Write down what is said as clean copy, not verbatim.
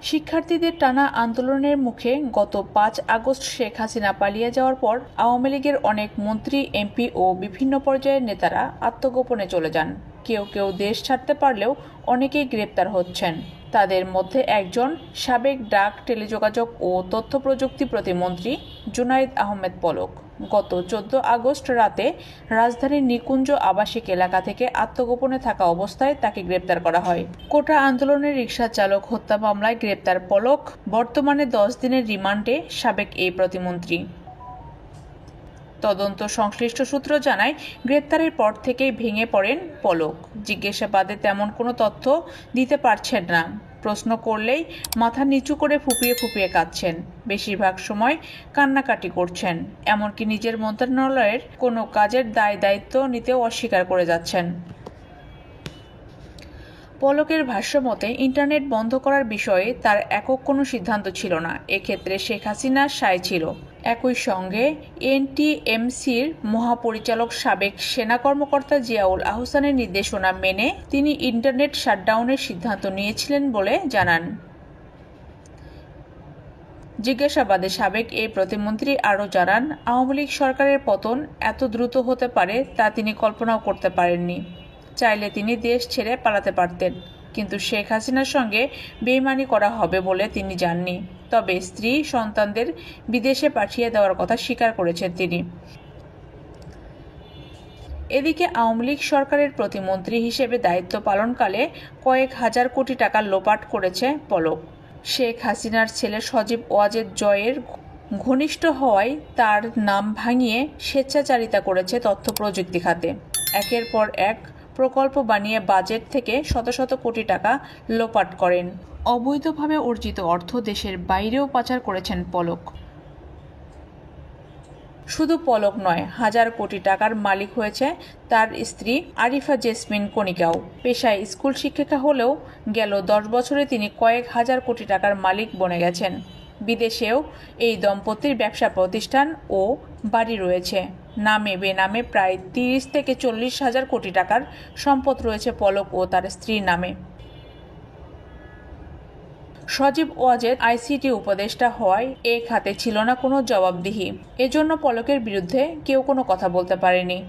শিক্ষার্থীদের টানা আন্দোলনের মুখে গত ৫ আগস্ট শেখ হাসিনা পালিয়ে যাওয়ার পর আওয়ামী লীগের অনেক মন্ত্রী, এমপি ও বিভিন্ন পর্যায়ের নেতারা আত্মগোপনে চলে যান। কেউ কেউ দেশ ছাড়তে পারলেও অনেকেই গ্রেপ্তার হচ্ছেন। তাদের মধ্যে একজন সাবেক ডাক, টেলিযোগাযোগ ও তথ্য প্রযুক্তি প্রতিমন্ত্রী জুনায়েদ আহমেদ পলক। গত ১৪ আগস্ট রাতে রাজধানীর নিকুঞ্জ আবাসিক এলাকা থেকে আত্মগোপনে থাকা অবস্থায় তাকে গ্রেপ্তার করা হয়। কোটা আন্দোলনের রিকশা চালক হত্যা মামলায় গ্রেপ্তার পলক। বর্তমানে ১০ দিনের রিমান্ডে সাবেক এই প্রতিমন্ত্রী। তদন্ত সংশ্লিষ্ট সূত্র জানায়, গ্রেপ্তারের পর থেকেই ভেঙে পড়েন পলক। জিজ্ঞাসাবাদে তেমন কোনো তথ্য দিতে পারছেন না। প্রশ্ন করলেই মাথা নিচু করে ফুপিয়ে ফুপিয়ে কাঁদছেন। বেশিরভাগ সময় কান্নাকাটি করছেন। এমনকি নিজের মন্ত্রণালয়ের কোনো কাজের দায়-দায়িত্ব নিতেও অস্বীকার করে যাচ্ছেন। পলকের ভাষ্যমতে, ইন্টারনেট বন্ধ করার বিষয়ে তার একক কোনো সিদ্ধান্ত ছিল না। এক্ষেত্রে শেখ হাসিনার সায় ছিল। একই সঙ্গে এনটিএমসির মহাপরিচালক সাবেক সেনা কর্মকর্তা জিয়াউল আহসানের নির্দেশনা মেনে তিনি ইন্টারনেট শাটডাউনের সিদ্ধান্ত নিয়েছিলেন বলে জানান। জিজ্ঞাসাবাদে সাবেক এই প্রতিমন্ত্রী আরও জানান, আওয়ামী লীগ সরকারের পতন এত দ্রুত হতে পারে তা তিনি কল্পনাও করতে পারেননি। চাইলে তিনি দেশ ছেড়ে পালাতে পারতেন, কিন্তু শেখ হাসিনার সঙ্গে বেইমানি করা হবে বলে তিনি জাননি। তবে স্ত্রী, সন্তানদের বিদেশে পাঠিয়ে দেওয়ার কথা স্বীকার করেছেন তিনি। এদিকে আওয়ামী লীগ সরকারের প্রতিমন্ত্রী হিসেবে দায়িত্ব পালনকালে কয়েক হাজার কোটি টাকা লোপাট করেছে পলক। শেখ হাসিনার ছেলে সজীব ওয়াজেদ জয়ের ঘনিষ্ঠ হওয়ায় তার নাম ভাঙিয়ে স্বেচ্ছাচারিতা করেছে তথ্য প্রযুক্তি খাতে। একের পর এক প্রকল্প বানিয়ে বাজেট থেকে শত শত কোটি টাকা লোপাট করেন। অবৈধভাবে অর্জিত অর্থ দেশের বাইরেও পাচার করেছেন পলক। শুধু পলক নয়, হাজার কোটি টাকার মালিক হয়েছে তার স্ত্রী আরিফা জেসমিন কণিকাও। পেশায় স্কুল শিক্ষিকা হলেও গেল ১০ বছরে তিনি কয়েক হাজার কোটি টাকার মালিক বনে গেছেন। বিদেশেও এই দম্পতির ব্যবসা প্রতিষ্ঠান ও বাড়ি রয়েছে। নামে বেনামে প্রায় ৩০ থেকে ৪০ হাজার কোটি টাকার সম্পদ রয়েছে পলক ও তার স্ত্রীর নামে। সজীব ওয়াজেদ আইসিটি উপদেষ্টা হওয়ায় এ খাতে ছিল না কোনো জবাবদিহি। এজন্য পলকের বিরুদ্ধে কেউ কোনো কথা বলতে পারেনি।